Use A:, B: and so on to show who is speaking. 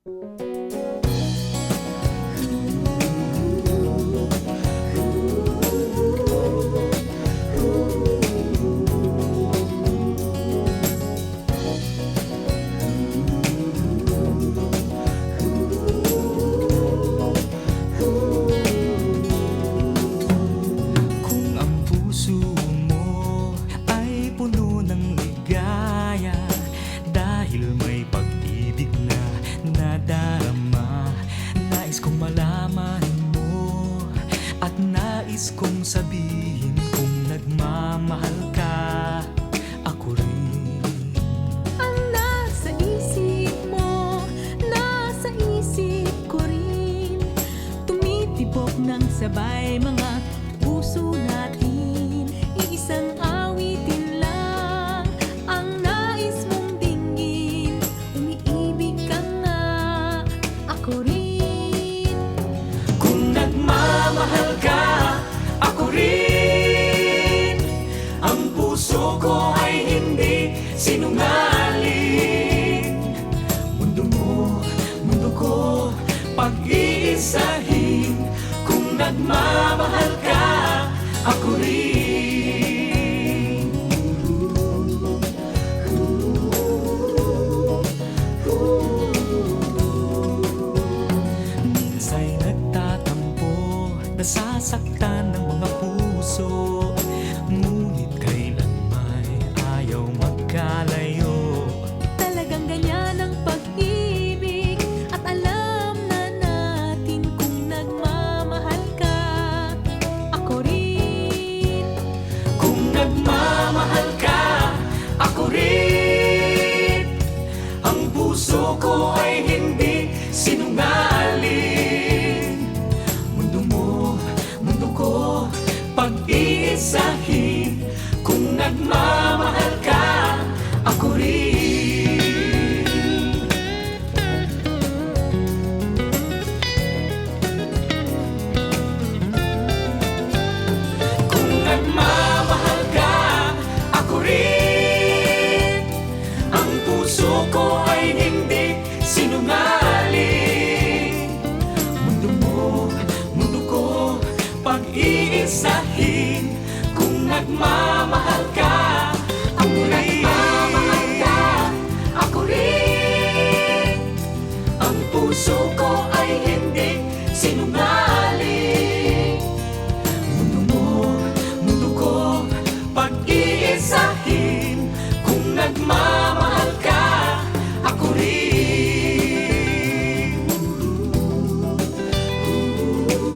A: Kung ang puso mo ay puno ng ligaya dahil may pag-ibig na nadarama, nais kong malaman mo at nais kong sabihin kung nagmamahal ka, ako rin.
B: Ang nasa isip mo, nasa isip ko rin. Tumitibok ng sabay mga puso natin. Iisang awitin lang ang nais mong dinggin. Umiibig ka nga, ako rin.
A: Kung nagmamahal ka, ako rin. Ang puso ko ay hindi sinungaling. Mundo mo, mundo ko, pag-iisahin. Kung nagmamahal ka, ako rin. Minsa'y nagtatampo, nasasaktan ng mga puso, ngunit kailanman ayaw magkalayo.
B: Talagang ganyan ang pag-ibig at alam na natin kung nagmamahal ka, ako rin.
A: Kung nagmamahal ka, ako rin. Ang puso ko ay hindi sinungaling. Mundo mo, mundo ko, pag-iisahin. Kung nagmamahal ka, ako rin. Kung nagmamahal ka, ako rin. Ang puso ko ay hindi sinungaling. Mundo mo, mundo ko, pag-iisahin. Kung nagmamahal ka, ako rin. Ako rin. Ang puso ko